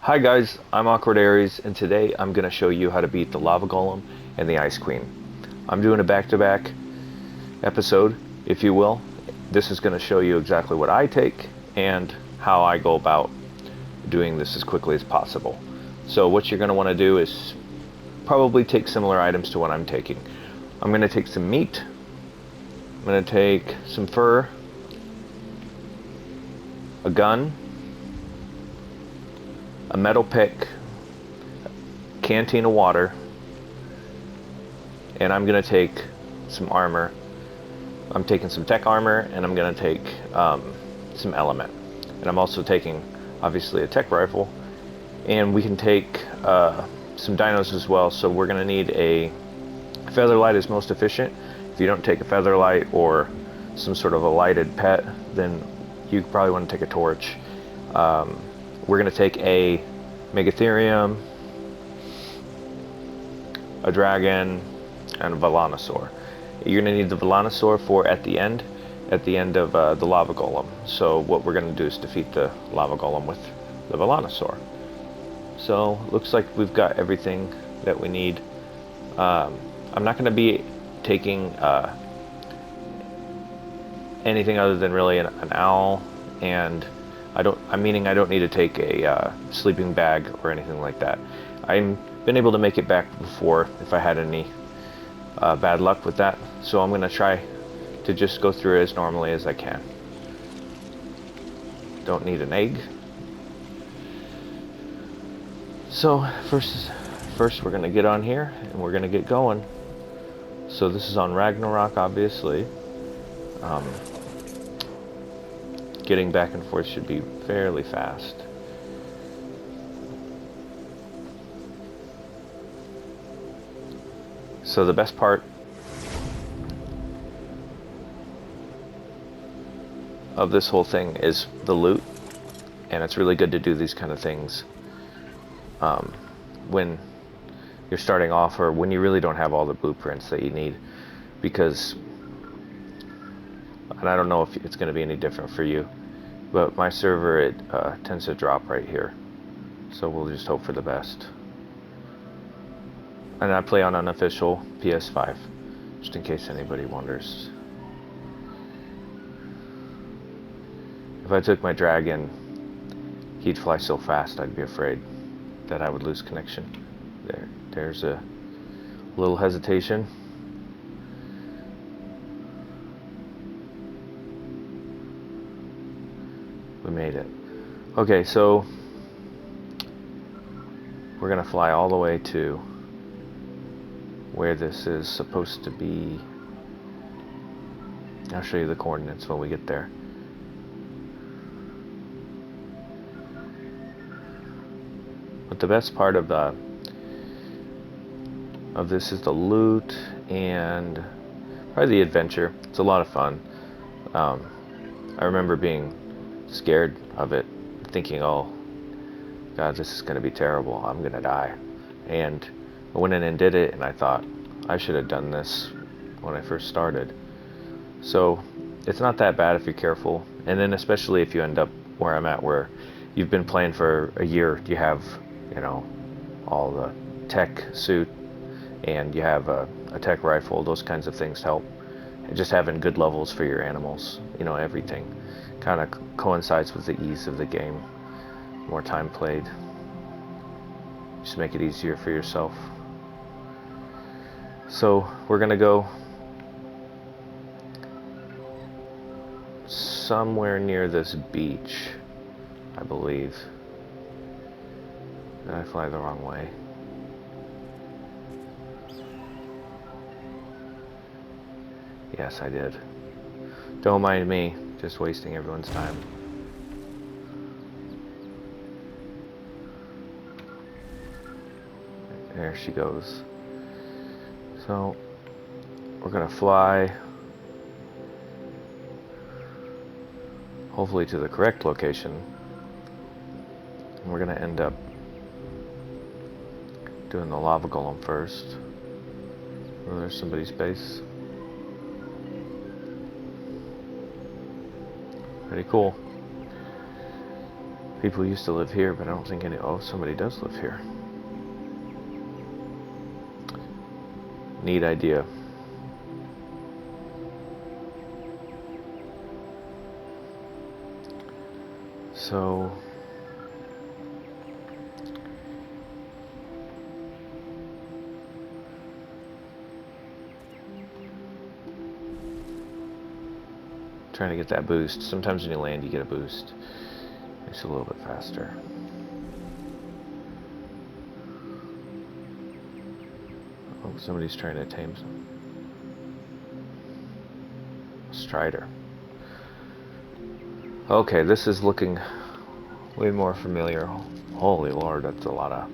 Hi guys, I'm Awkward Aries, and today I'm going to show you how to beat the Lava Golem and the Ice Queen. I'm doing a back-to-back episode, if you will. This is going to show you exactly what I take and how I go about doing this as quickly as possible. So what you're going to want to do is probably take similar items to what I'm taking. I'm going to take some meat, I'm going to take some fur, a gun, a metal pick, canteen of water, and I'm going to take some armor. I'm taking some tech armor, and I'm going to take some element. And I'm also taking, obviously, a tech rifle. And we can take some dinos as well, so we're going to need a featherlight is most efficient. If you don't take a featherlight or some sort of a lighted pet, then you probably want to take a torch. We're going to take a Megatherium, a dragon, and a Volanosaur. You're going to need the Volanosaur for at the end of the Lava Golem. So what we're going to do is defeat the Lava Golem with the Volanosaur. So looks like we've got everything that we need. I'm not going to be taking anything other than really an owl, and I don't need to take a sleeping bag or anything like that. I've been able to make it back before if I had any bad luck with that, so I'm going to try to just go through it as normally as I can. Don't need an egg. So first we're going to get on here and we're going to get going. So this is on Ragnarok, obviously. Getting back and forth should be fairly fast. So the best part of this whole thing is the loot, and it's really good to do these kind of things when you're starting off or when you really don't have all the blueprints that you need, because, and I don't know if it's going to be any different for you, but my server, it tends to drop right here, so we'll just hope for the best. And I play on unofficial PS5, just in case anybody wonders. If I took my dragon, he'd fly so fast I'd be afraid that I would lose connection. There's a little hesitation. We made it. Okay, so we're gonna fly all the way to where this is supposed to be. I'll show you the coordinates when we get there. But the best part of this is the loot and probably the adventure. It's a lot of fun. I remember being scared of it, thinking, oh god, this is going to be terrible, I'm going to die. And I went in and did it, and I thought I should have done this when I first started. So it's not that bad if you're careful, and then especially if you end up where I'm at, where you've been playing for a year, you have, you know, all the tech suit, and you have a tech rifle. Those kinds of things help. And just having good levels for your animals, you know, everything kind of coincides with the ease of the game. More time played, just make it easier for yourself. So we're gonna go somewhere near this beach, I believe. Did I fly the wrong way? Yes, I did. Don't mind me, just wasting everyone's time. There she goes. So we're gonna fly, hopefully to the correct location, and we're gonna end up doing the lava golem first. Oh, there's somebody's base. Pretty cool. People used to live here, but I don't think any... Oh, somebody does live here. Neat idea. So... trying to get that boost. Sometimes when you land, you get a boost. Makes it a little bit faster. Oh, somebody's trying to tame some. Strider. Okay, this is looking way more familiar. Holy Lord, that's a lot of...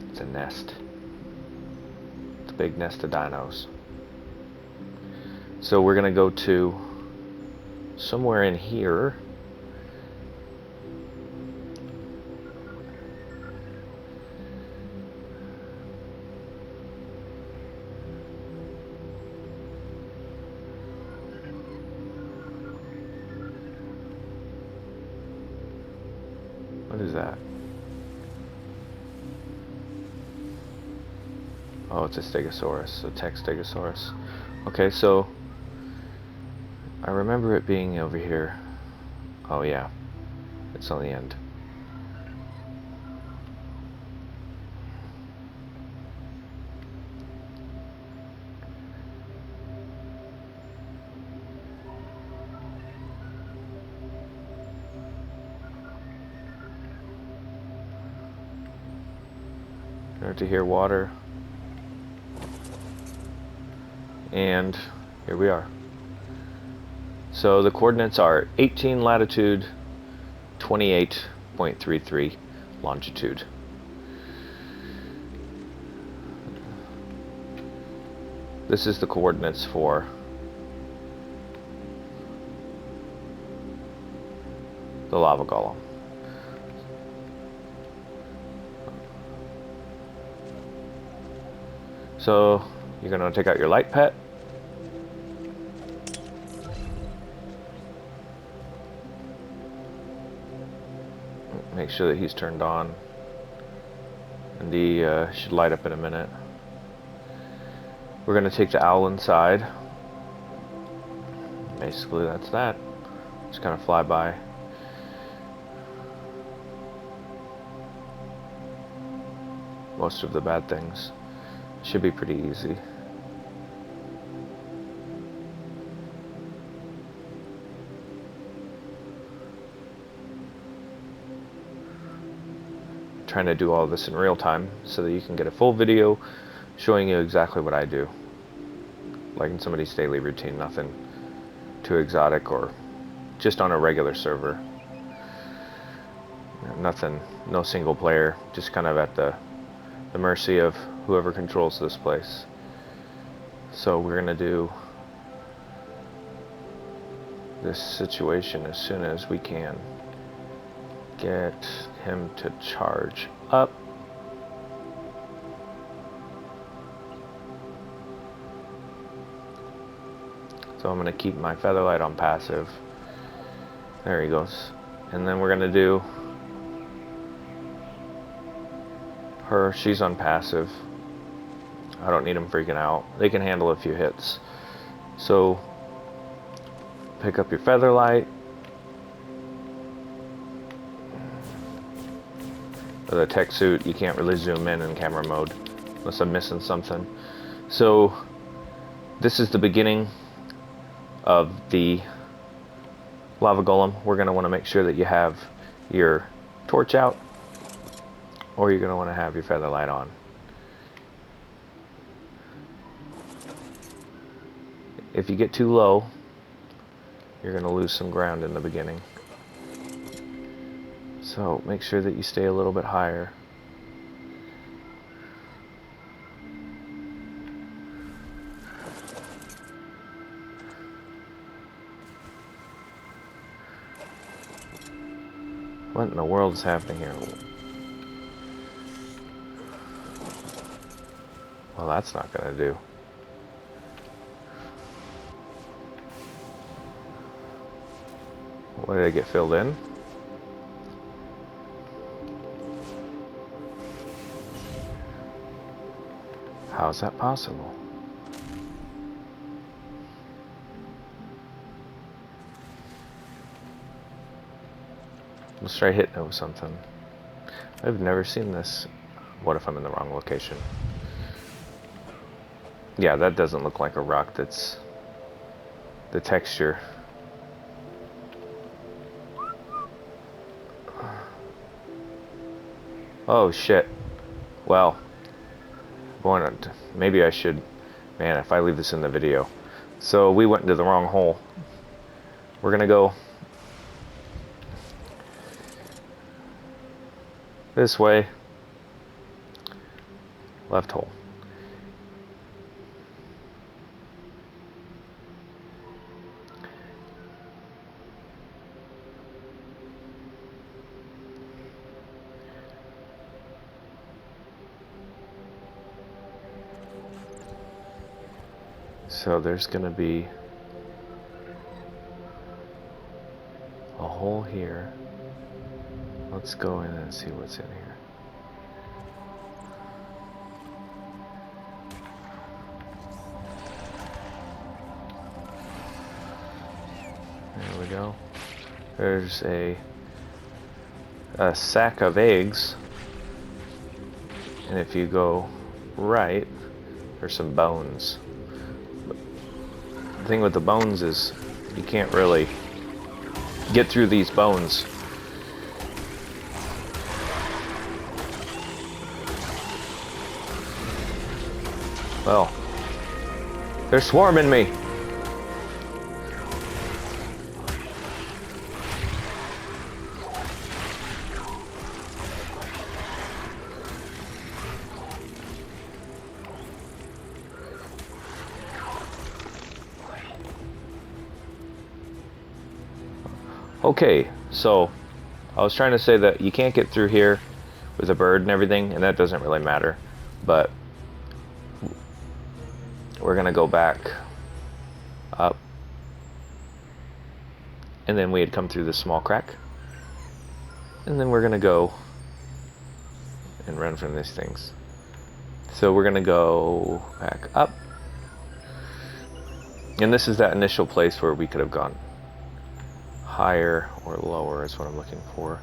It's a nest. It's a big nest of dinos. So we're gonna go to somewhere in here. What is that? Oh, it's a Stegosaurus, a tech Stegosaurus. Okay, so I remember it being over here. Oh yeah, it's on the end. Start to hear water. And here we are. So the coordinates are 18 latitude, 28.33 longitude. This is the coordinates for the lava golem. So you're going to take out your light pet. Make sure that he's turned on. And he should light up in a minute. We're going to take the owl inside. Basically, that's that. Just kind of fly by. Most of the bad things. Should be pretty easy. Trying to do all this in real time so that you can get a full video showing you exactly what I do. Like in somebody's daily routine, nothing too exotic or just on a regular server. Nothing, no single player, just kind of at the mercy of whoever controls this place. So we're gonna do this situation as soon as we can. Get him to charge up. So I'm gonna keep my featherlight on passive. There he goes. And then we're gonna do her, she's on passive. I don't need them freaking out. They can handle a few hits. So pick up your featherlight. With a tech suit, you can't really zoom in camera mode unless I'm missing something. So this is the beginning of the lava golem. We're going to want to make sure that you have your torch out, or you're going to want to have your featherlight on. If you get too low, you're going to lose some ground in the beginning. So make sure that you stay a little bit higher. What in the world is happening here? Well, that's not gonna do. What, did I get filled in? How is that possible? Let's try hitting it with something. I've never seen this. What if I'm in the wrong location? Yeah, that doesn't look like a rock. That's the texture. Oh shit. Well, maybe I should. Man, if I leave this in the video. So we went into the wrong hole. We're gonna go this way. Left hole. So there's gonna be a hole here. Let's go in and see what's in here. There we go. There's a sack of eggs. And if you go right, there's some bones. The thing with the bones is you can't really get through these bones. Well, they're swarming me. Okay, so I was trying to say that you can't get through here with a bird and everything, and that doesn't really matter, but we're gonna go back up, and then we had come through this small crack, and then we're gonna go and run from these things. So we're gonna go back up, and this is that initial place where we could have gone higher or lower is what I'm looking for.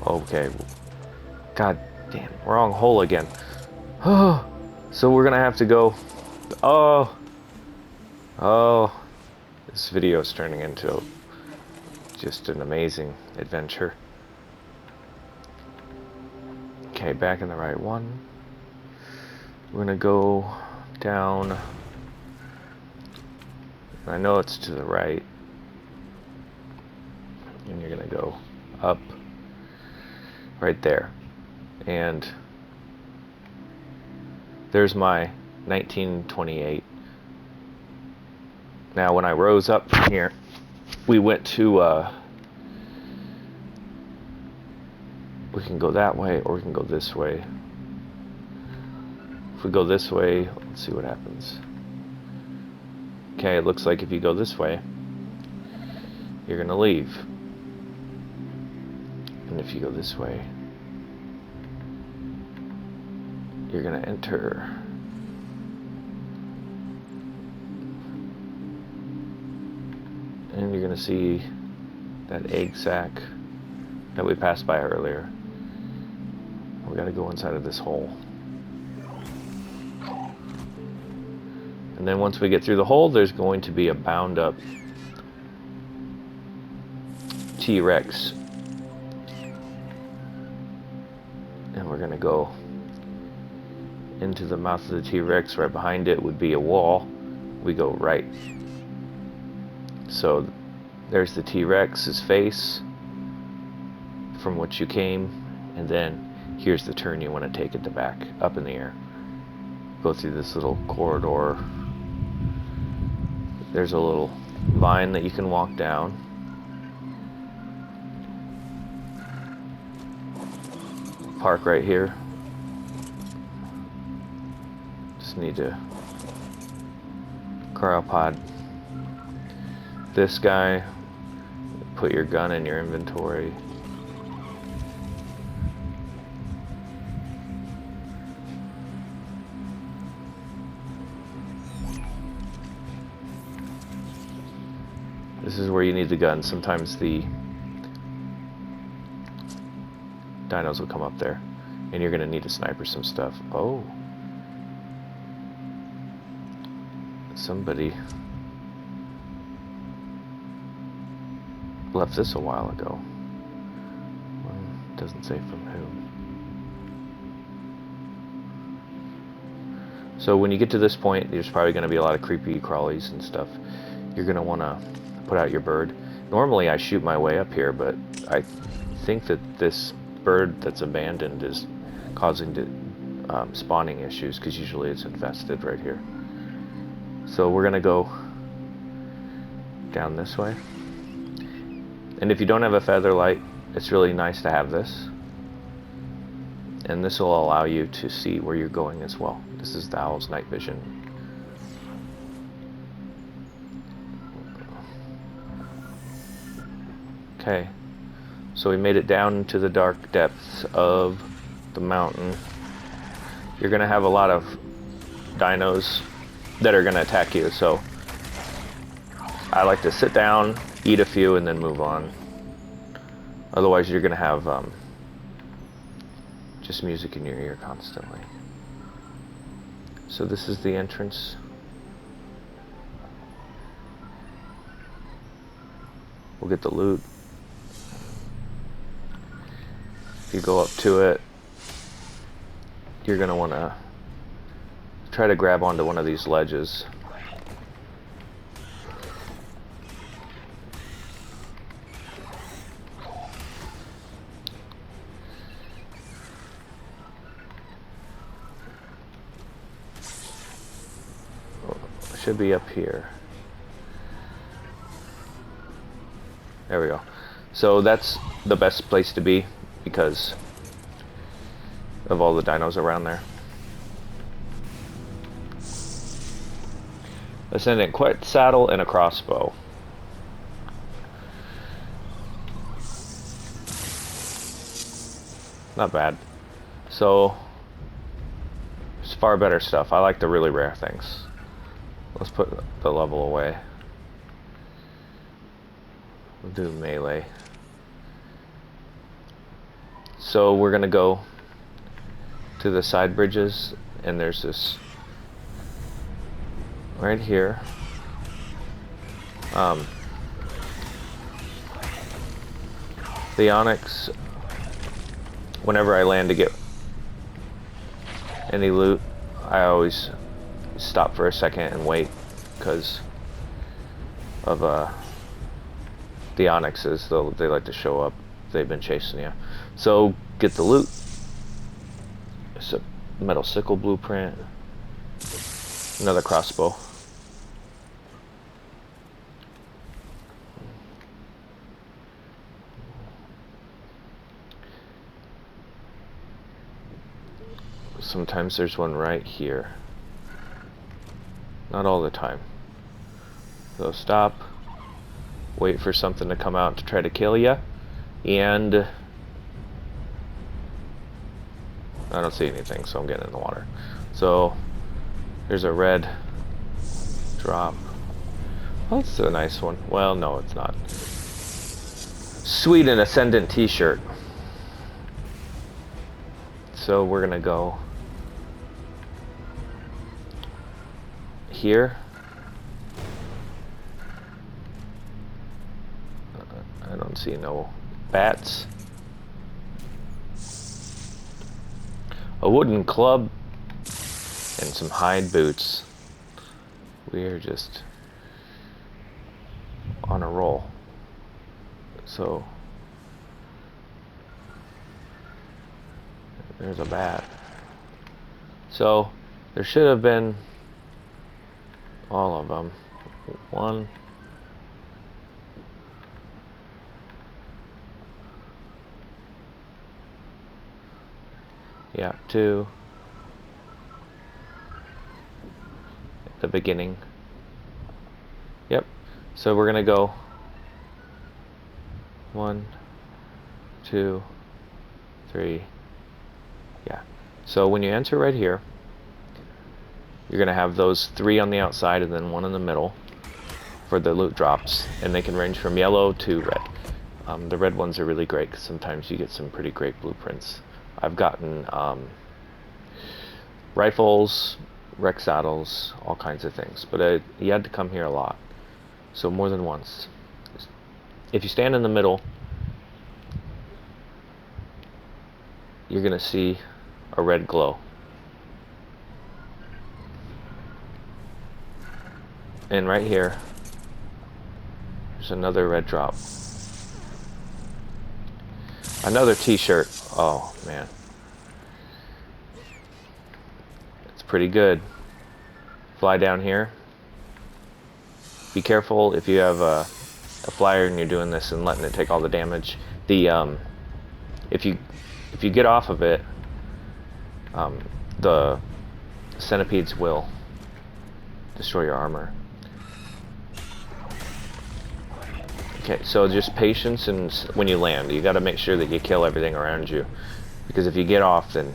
Okay. God damn, wrong hole again. Oh, so we're gonna have to go. Oh, this video is turning into just an amazing adventure. Okay, back in the right one. We're gonna go down. I know it's to the right. And you're gonna go up right there. And there's my 1928. Now when I rose up from here, we went to we can go that way or we can go this way. If we go this way, let's see what happens. Okay, it looks like if you go this way, you're gonna leave. And if you go this way, you're gonna enter. And you're gonna see that egg sack that we passed by earlier. We gotta go inside of this hole. And then once we get through the hole, there's going to be a bound up T-Rex. And we're gonna go into the mouth of the T-Rex. Right behind it would be a wall. We go right. So there's the T-Rex's face from which you came, and then here's the turn you want to take it to back up in the air. Go through this little corridor. There's a little vine that you can walk down. Park right here. Just need to Cryopod. This guy, put your gun in your inventory. This is where you need the gun. Sometimes the dinos will come up there, and you're gonna need to sniper some stuff. Oh. Somebody left this a while ago. Well, it doesn't say from whom. So when you get to this point, there's probably going to be a lot of creepy crawlies and stuff. You're going to want to put out your bird. Normally I shoot my way up here, but I think that this bird that's abandoned is causing spawning issues, because usually it's infested right here. So we're going to go down this way. And if you don't have a feather light, it's really nice to have this. And this will allow you to see where you're going as well. This is the owl's night vision. Okay, so we made it down into the dark depths of the mountain. You're going to have a lot of dinos that are going to attack you, so I like to sit down, eat a few, and then move on. Otherwise you're going to have just music in your ear constantly. So this is the entrance. We'll get the loot. If you go up to it, you're going to want to try to grab onto one of these ledges. Should be up here. There we go. So that's the best place to be because of all the dinos around there. Ascendant quite saddle and a crossbow. Not bad. So it's far better stuff. I like the really rare things. Let's put the level away. We'll do melee. So we're gonna go to the side bridges, and there's this right here. The onyx, whenever I land to get any loot, I always stop for a second and wait because of the onyxes. They like to show up. They've been chasing you. So get the loot. It's a metal sickle blueprint. Another crossbow. Sometimes there's one right here. Not all the time. So stop, wait for something to come out to try to kill you, and I don't see anything, so I'm getting in the water. So there's a red drop. Oh, that's a nice one. Well, no, it's not. Sweet, an Ascendant t-shirt. So we're gonna go here. I don't see no bats. A wooden club and some hide boots. We're just on a roll. So there's a bat. So there should have been all of them. One. Yeah, two. At the beginning. So we're gonna go 1, 2, 3. Yeah. So when you enter right here, you're gonna have those 3 on the outside and then 1 in the middle for the loot drops, and they can range from yellow to red. The red ones are really great because sometimes you get some pretty great blueprints. I've gotten rifles, wreck saddles, all kinds of things, but you had to come here a lot, so more than once. If you stand in the middle, you're gonna see a red glow, and right here there's another red drop, another t-shirt. Oh man, it's pretty good. Fly down here. Be careful if you have a flyer and you're doing this and letting it take all the damage. If you get off of it, the centipedes will destroy your armor. Okay, so just patience, and when you land, you got to make sure that you kill everything around you, because if you get off, then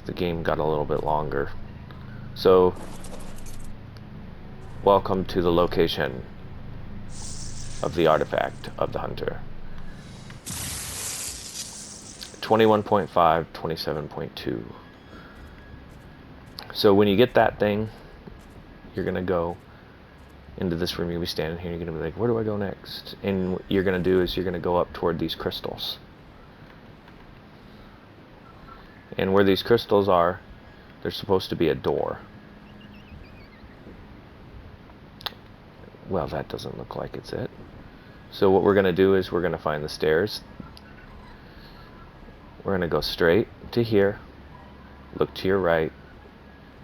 the game got a little bit longer. So, welcome to the location of the artifact of the hunter. 21.5, 27.2. So when you get that thing, you're gonna go into this room. You'll be standing here, you're gonna be like, where do I go next? And what you're gonna do is you're gonna go up toward these crystals. And where these crystals are, there's supposed to be a door. Well, that doesn't look like it's it. So what we're gonna do is we're gonna find the stairs. We're gonna go straight to here, look to your right,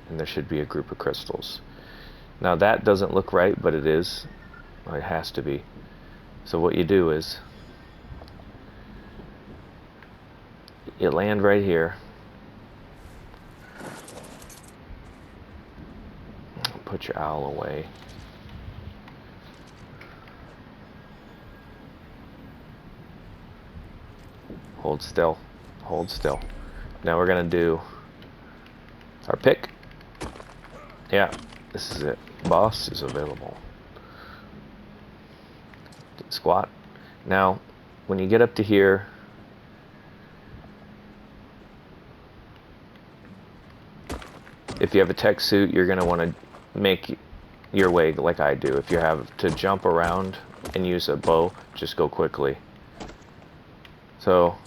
and there should be a group of crystals. Now that doesn't look right, but it is. It has to be. So what you do is you land right here. Put your owl away. Hold still. Hold still. Now we're gonna do our pick. Yeah, this is it. Boss is available. Squat. Now, when you get up to here, if you have a tech suit, you're gonna want to make your way like I do. If you have to jump around and use a bow, just go quickly. So,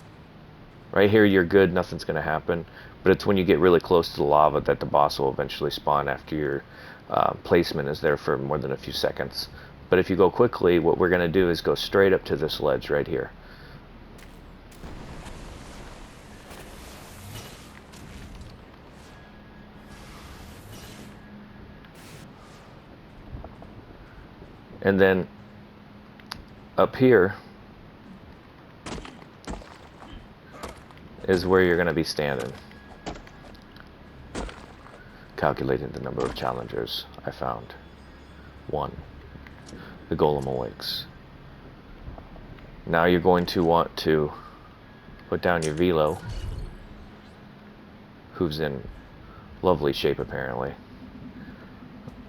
right here you're good, nothing's gonna happen. But it's when you get really close to the lava that the boss will eventually spawn after your placement is there for more than a few seconds. But if you go quickly, what we're gonna do is go straight up to this ledge right here. And then up here is where you're going to be standing. Calculating the number of challengers I found. 1. The Golem awakes. Now you're going to want to put down your velo, who's in lovely shape apparently.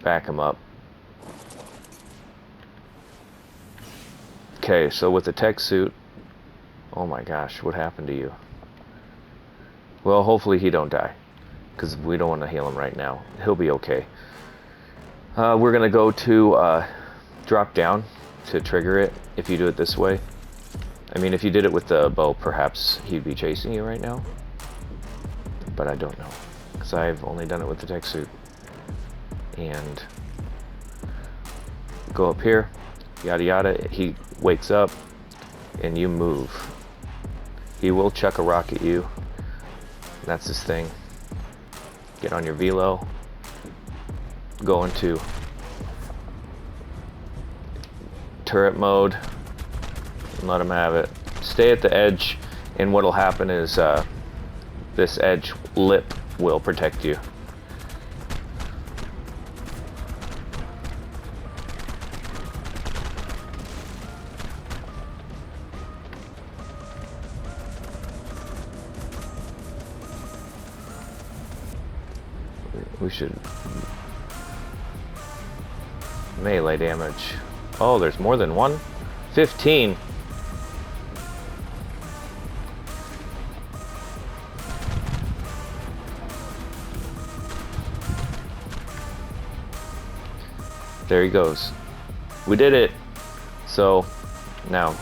Back him up. Okay, so with the tech suit, oh my gosh, what happened to you? Well, hopefully he don't die, because we don't want to heal him right now. He'll be okay. We're gonna go to drop down to trigger it. If you do it this way, I mean, if you did it with the bow, perhaps he'd be chasing you right now. But I don't know, because I've only done it with the tech suit. And go up here, yada yada. He wakes up, and you move. He will chuck a rock at you. That's his thing. Get on your velo, go into turret mode, and let him have it. Stay at the edge, and what'll happen is this edge lip will protect you. We should melee damage. Oh, there's more than one? 15. There he goes. We did it. So, now.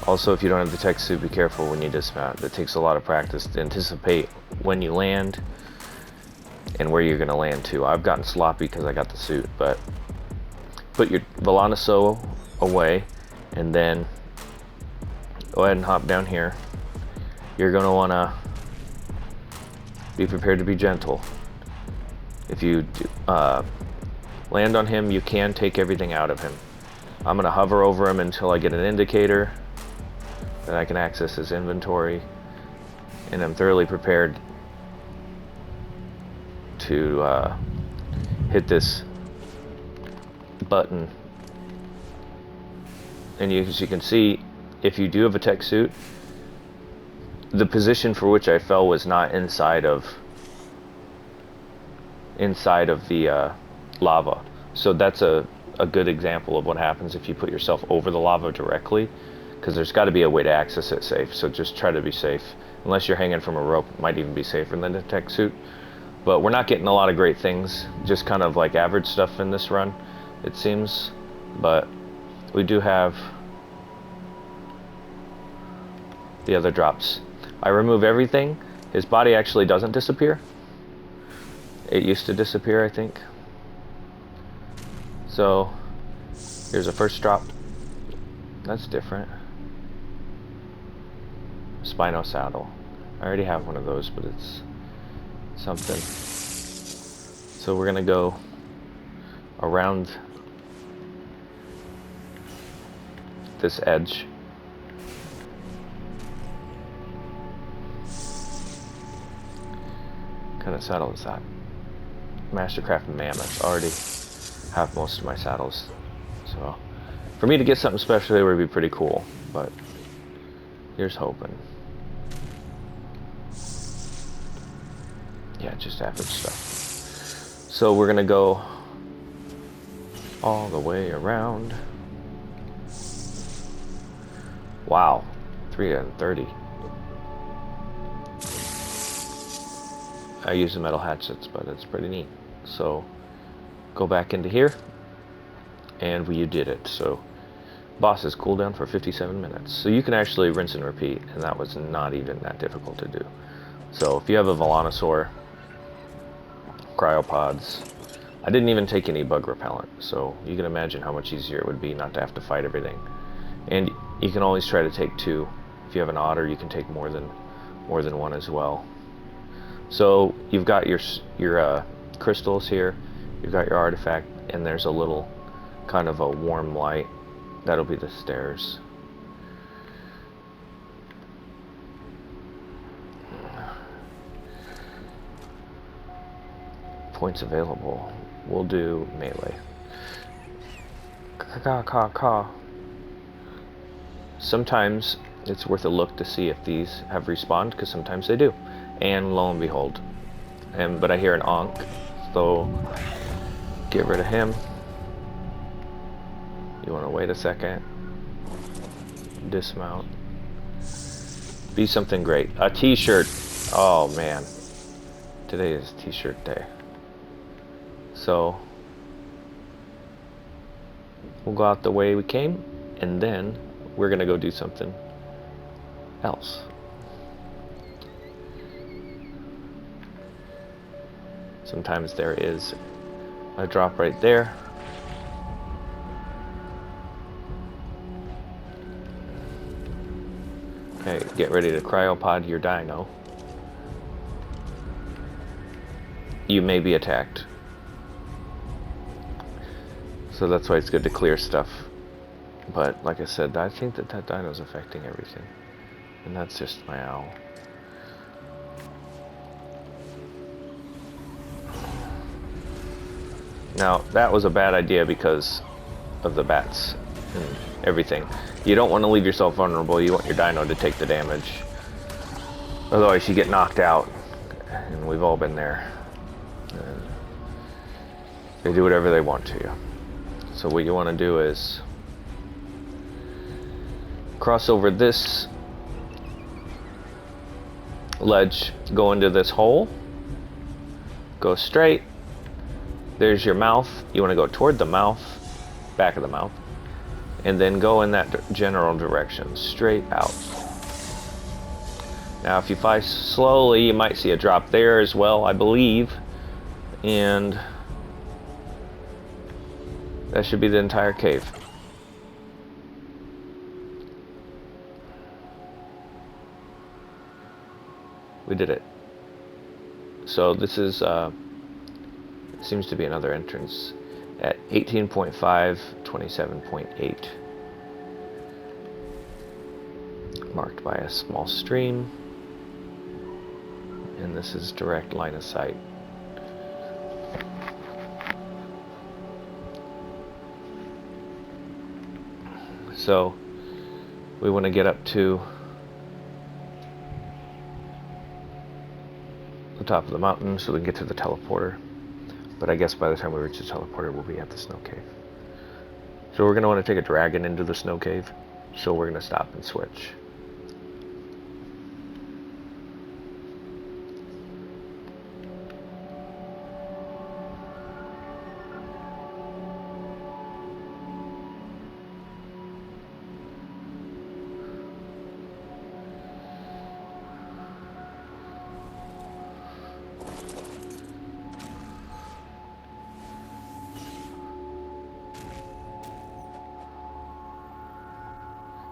Also, if you don't have the tech suit, be careful when you dismount. It takes a lot of practice to anticipate when you land and where you're going to land to. I've gotten sloppy because I got the suit, but put your Volanoso away and then go ahead and hop down here. You're going to want to be prepared to be gentle. If you land on him, you can take everything out of him. I'm going to hover over him until I get an indicator that I can access his inventory, and I'm thoroughly prepared to hit this button. And as you can see, if you do have a tech suit, the position for which I fell was not inside of the lava. So that's a good example of what happens if you put yourself over the lava directly, because there's got to be a way to access it safe. So just try to be safe. Unless you're hanging from a rope, it might even be safer than a tech suit. But we're not getting a lot of great things, just kind of like average stuff in this run, it seems. But we do have the other drops. I remove everything. His body actually doesn't disappear. It used to disappear, I think. So here's a first drop. That's different. Spino saddle. I already have one of those, but it's something. So we're gonna go around this edge. What kind of saddle is that? Mastercraft Mammoth. Already have most of my saddles. So for me to get something special, it would be pretty cool, but here's hoping. Yeah, just average stuff. So we're gonna go all the way around. Wow, 330. I use the metal hatchets, but it's pretty neat. So go back into here, and we did it. So boss's cooldown for 57 minutes. So you can actually rinse and repeat, and that was not even that difficult to do. So if you have a Volanosaur, cryopods, I didn't even take any bug repellent, so you can imagine how much easier it would be not to have to fight everything. And you can always try to take two. If you have an otter, you can take more than one as well. So you've got your crystals here, you've got your artifact, and there's a little kind of a warm light. That'll be the stairs. Points available. We'll do melee. Sometimes it's worth a look to see if these have respawned, because sometimes they do. And lo and behold. But I hear an onk, so get rid of him. You want to wait a second. Dismount. Be something great. A t-shirt. Oh man. Today is t-shirt day. So we'll go out the way we came, and then we're gonna go do something else. Sometimes there is a drop right there. Okay, get ready to cryopod your dino. You may be attacked. So that's why it's good to clear stuff. But like I said, I think that dino's affecting everything. And that's just my owl. Now, that was a bad idea because of the bats and everything. You don't want to leave yourself vulnerable. You want your dino to take the damage. Otherwise, you get knocked out. And we've all been there. And they do whatever they want to you. So what you want to do is cross over this ledge, go into this hole, go straight. There's your mouth. You want to go toward the mouth, back of the mouth, and then go in that general direction, straight out. Now if you fly slowly, you might see a drop there as well, I believe, and that should be the entire cave. We did it. So this is seems to be another entrance at 18.5, 27.8, marked by a small stream, and this is direct line of sight. So we want to get up to the top of the mountain so we can get to the teleporter. But I guess by the time we reach the teleporter, we'll be at the snow cave. So we're going to want to take a dragon into the snow cave. So we're going to stop and switch.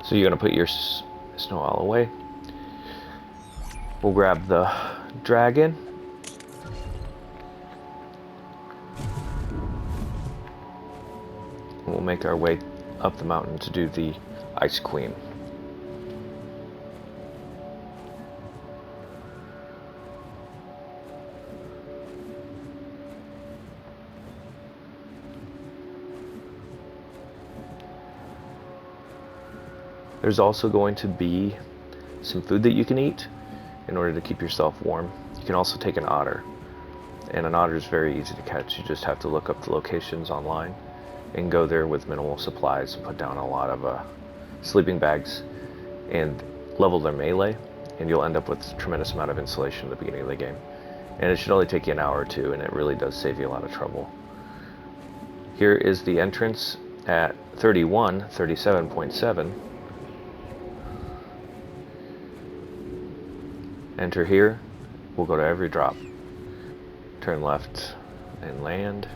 So you're going to put your snow all away. We'll grab the dragon. We'll make our way up the mountain to do the Ice Queen. There's also going to be some food that you can eat in order to keep yourself warm. You can also take an otter, and an otter is very easy to catch. You just have to look up the locations online and go there with minimal supplies and put down a lot of sleeping bags and level their melee, and you'll end up with a tremendous amount of insulation at the beginning of the game. And it should only take you an hour or two, and it really does save you a lot of trouble. Here is the entrance at 31, 37.7. Enter here. We'll go to every drop. Turn left and land.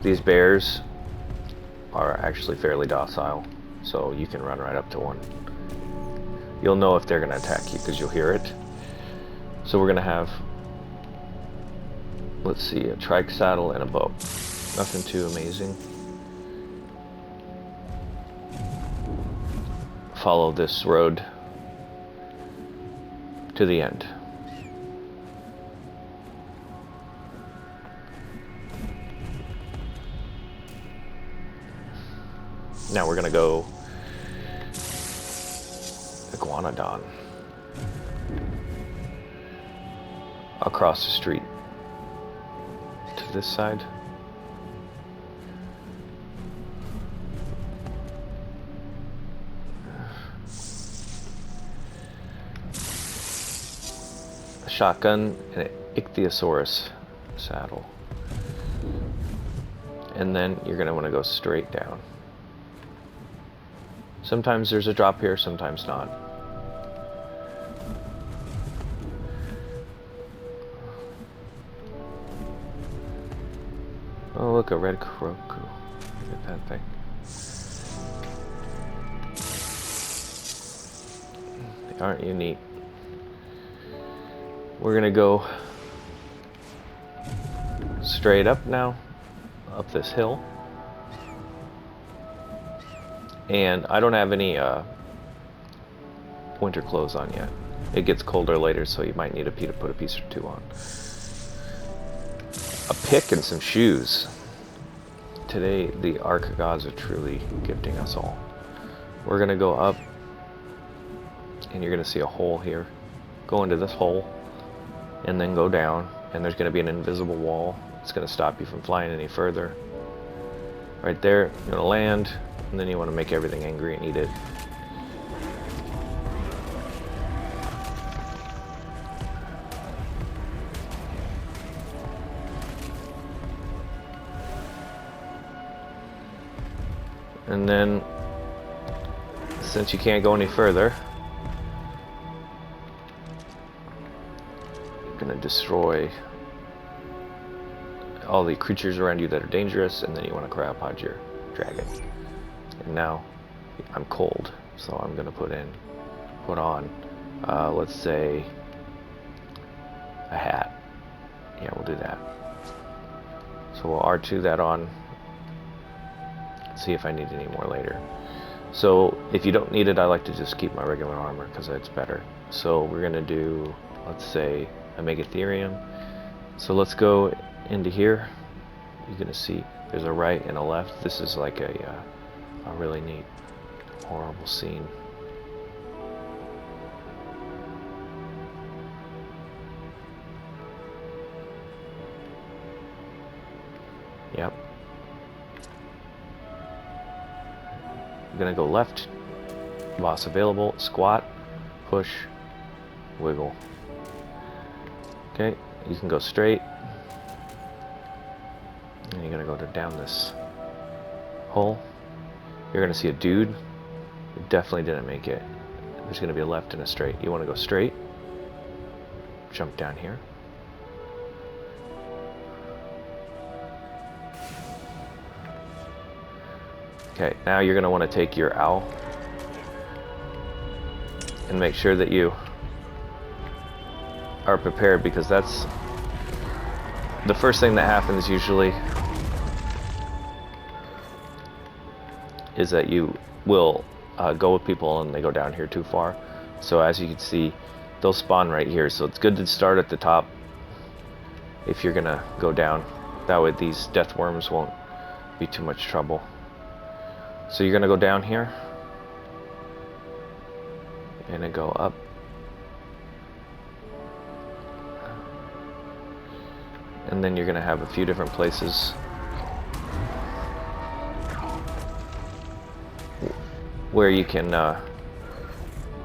These bears are actually fairly docile, so you can run right up to one. You'll know if they're going to attack you because you'll hear it. So we're going to have, let's see, a trike saddle and a bow. Nothing too amazing. Follow this road to the end. Now we're gonna go Iguanodon across the street to this side. A shotgun and an Ichthyosaurus saddle. And then you're gonna want to go straight down. Sometimes there's a drop here, sometimes not. Oh, look, a red crocu. Look at that thing. Aren't you neat? We're gonna go straight up now, up this hill. And I don't have any winter clothes on yet. It gets colder later, so you might need to put a piece or two on. A pick and some shoes. Today, the Ark gods are truly gifting us all. We're gonna go up, and you're gonna see a hole here. Go into this hole. and then go down, and there's going to be an invisible wall. It's going to stop you from flying any further. Right there, you're going to land, and then you want to make everything angry and eat it. And then, since you can't go any further, you're going to destroy all the creatures around you that are dangerous, and then you want to cryopod your dragon. And now, I'm cold, so I'm going to put on, let's say, a hat. Yeah, we'll do that. So we'll R2 that on. See if I need any more later. So if you don't need it, I like to just keep my regular armor because it's better. So we're gonna do, let's say, a Megatherium. So let's go into here. You're gonna see there's a right and a left. This is like a really neat, horrible scene. Yep. I'm gonna go left, boss available, squat, push, wiggle. Okay, you can go straight, and you're gonna go down this hole. You're gonna see a dude who definitely didn't make it. There's gonna be a left and a straight. You wanna go straight, jump down here. Okay, now you're going to want to take your owl and make sure that you are prepared, because that's the first thing that happens usually, is that you will go with people and they go down here too far. So as you can see, they'll spawn right here. So it's good to start at the top if you're going to go down. That way these death worms won't be too much trouble. So you're going to go down here, and then go up. And then you're going to have a few different places where you can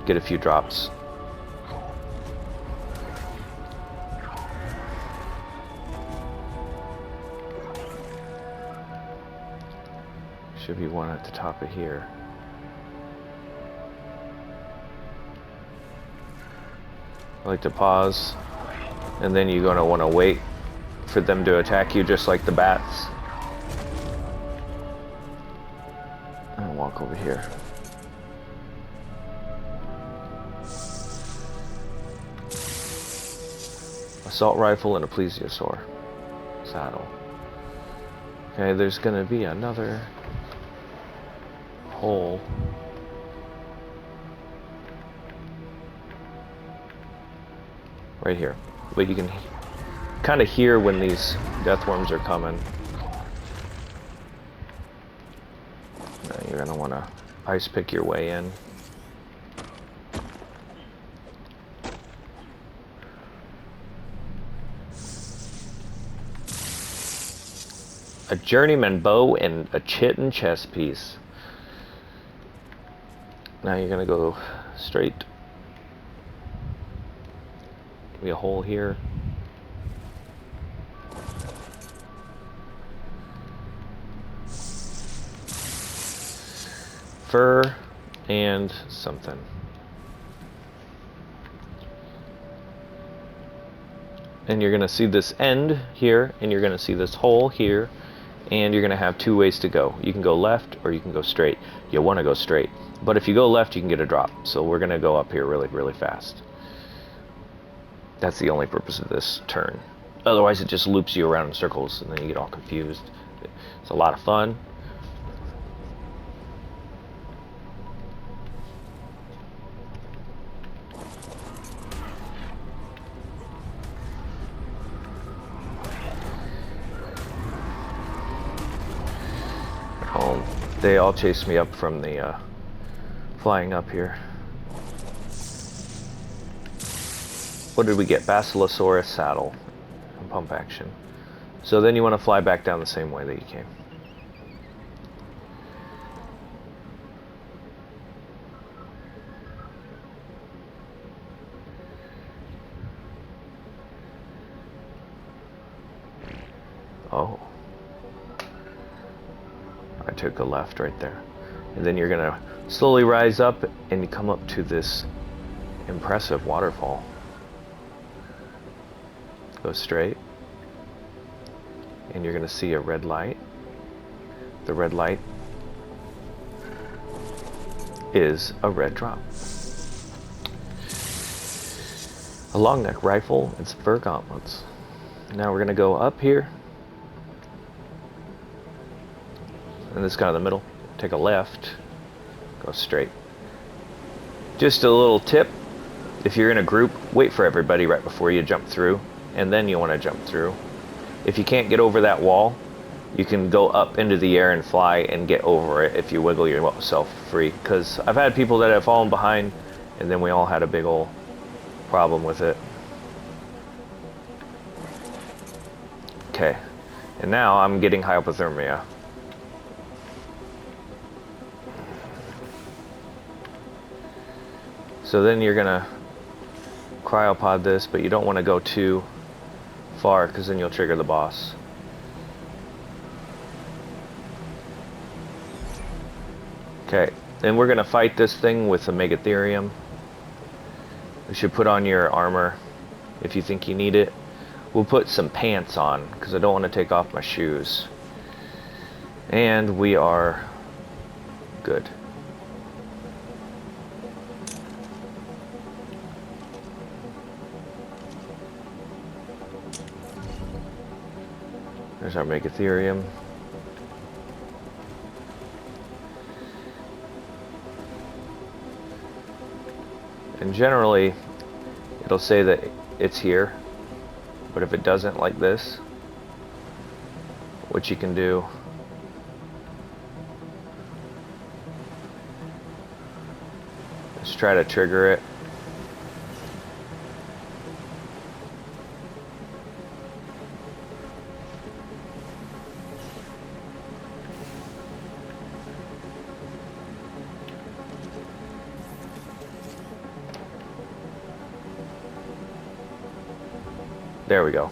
get a few drops. Should be one at the top of here. I like to pause, and then you're going to want to wait for them to attack you, just like the bats. And walk over here. Assault rifle and a plesiosaur saddle. Okay, there's going to be another hole right here, but you can kind of hear when these death worms are coming. Now you're gonna want to ice pick your way in. A journeyman bow and a chitin chess piece. Now you're gonna go straight. Be a hole here. Fur and something. And you're gonna see this end here, and you're gonna see this hole here, and you're gonna have two ways to go. You can go left or you can go straight. You want to go straight, but if you go left you can get a drop. So we're gonna go up here really fast. That's the only purpose of this turn. Otherwise it just loops you around in circles and then you get all confused. It's a lot of fun. They all chased me up from the flying up here. what did we get? Basilosaurus saddle and pump action. So then you want to fly back down the same way that you came. Oh. I took a left right there. And then you're going to slowly rise up and you come up to this impressive waterfall. Go straight. And you're going to see a red light. The red light is a red drop. A long neck rifle and some fur gauntlets. Now we're going to go up here. And this guy in the middle. Take a left. Go straight. Just a little tip. If you're in a group, wait for everybody right before you jump through. And then you want to jump through. If you can't get over that wall, you can go up into the air and fly and get over it if you wiggle yourself free. Because I've had people that have fallen behind, and then we all had a big old problem with it. Okay, and now I'm getting hypothermia. So then you're gonna cryopod this, but you don't want to go too far because then you'll trigger the boss. Okay, then we're gonna fight this thing with a Megatherium. You should put on your armor if you think you need it. We'll put some pants on because I don't want to take off my shoes. And we are good. There's our Megatherium. And generally, it'll say that it's here. But if it doesn't, like this, what you can do is try to trigger it. There we go.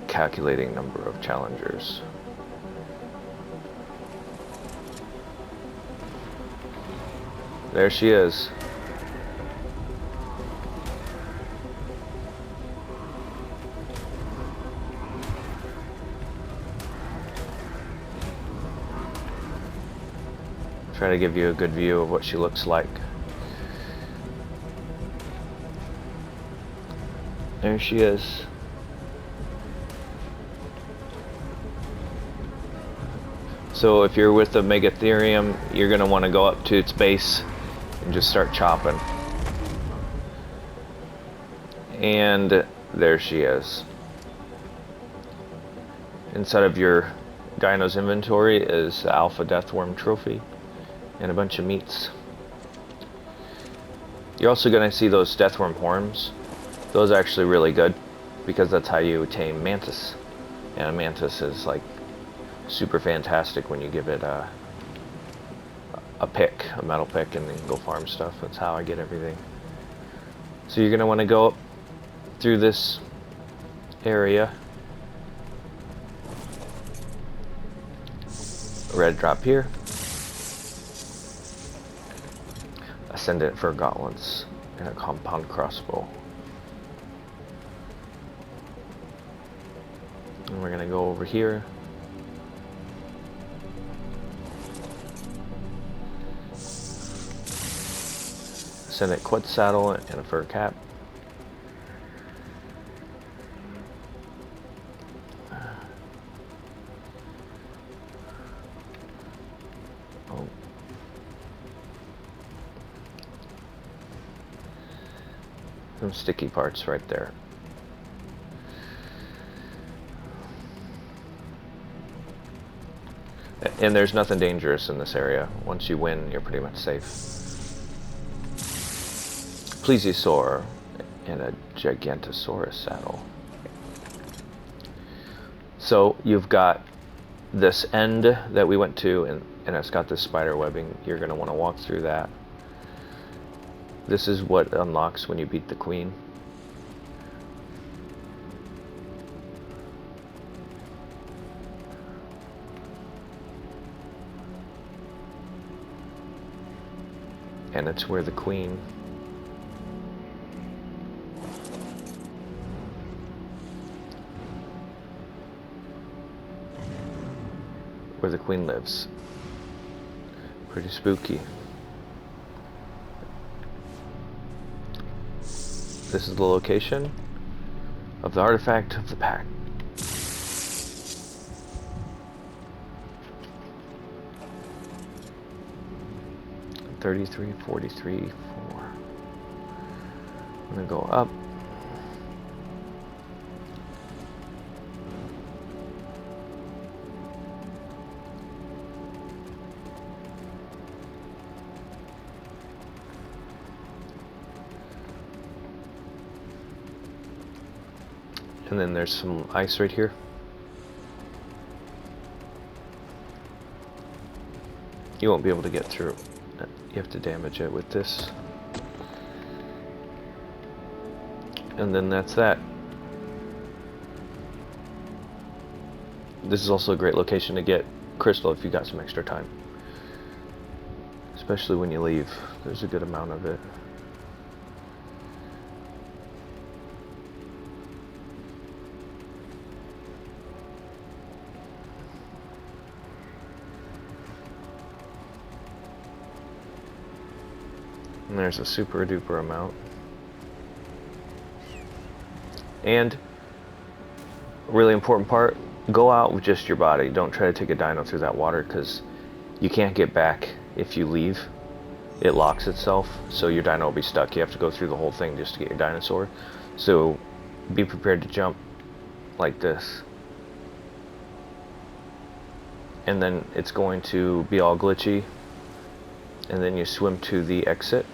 Calculating number of challengers. There she is. Try to give you a good view of what she looks like. There she is. So if you're with the Megatherium, you're going to want to go up to its base and just start chopping. And there she is. Inside of your Dino's inventory is the Alpha Deathworm trophy and a bunch of meats. You're also going to see those Deathworm horns. Those are actually really good because that's how you tame Mantis. And a Mantis is like super fantastic when you give it a pick, a metal pick, and then go farm stuff. That's how I get everything. So you're going to want to go up through this area. Red drop here. Ascendant for gauntlets and a compound crossbow. And we're going to go over here. Ascendant quad saddle and a fur cap. Oh. Some sticky parts right there. And there's nothing dangerous in this area. Once you win, you're pretty much safe. plesiosaur and a gigantosaurus saddle. So you've got this end that we went to, and it's got this spider webbing. You're going to want to walk through that. This is what unlocks when you beat the queen. And it's where the queen lives. Pretty spooky. This is the location of the artifact of the pack. $33, $43, $4. I'm gonna go up. And then there's some ice right here. You won't be able to get through. You have to damage it with this. And then that's that. This is also a great location to get crystal if you got some extra time. Especially when you leave. There's a good amount of it. And there's a super duper amount. And a really important part, go out with just your body. Don't try to take a dino through that water, because you can't get back if you leave. It locks itself, so your dino will be stuck. You have to go through the whole thing just to get your dinosaur. So be prepared to jump like this. And then it's going to be all glitchy. And then you swim to the exit.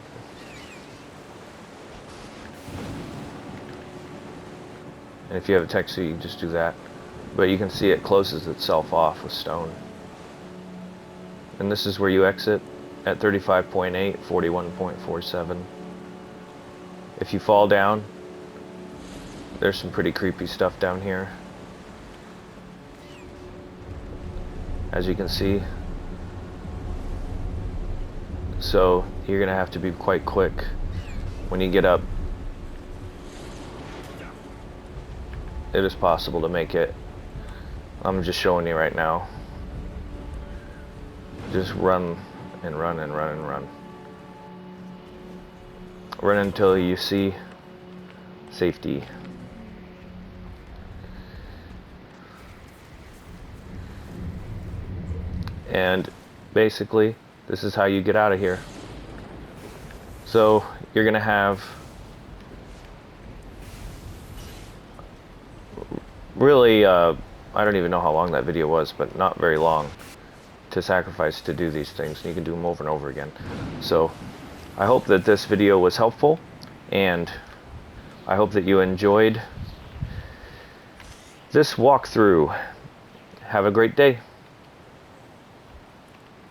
And if you have a taxi, you can just do that. But you can see it closes itself off with stone. And this is where you exit at 35.8, 41.47. If you fall down, there's some pretty creepy stuff down here. As you can see. So you're gonna have to be quite quick when you get up. It is possible to make it. I'm just showing you right now. Just run and run and run and run. Run until you see safety. And basically, this is how you get out of here. So you're gonna have really, I don't even know how long that video was, but not very long to sacrifice to do these things. You can do them over and over again. So I hope that this video was helpful, and I hope that you enjoyed this walkthrough. Have a great day.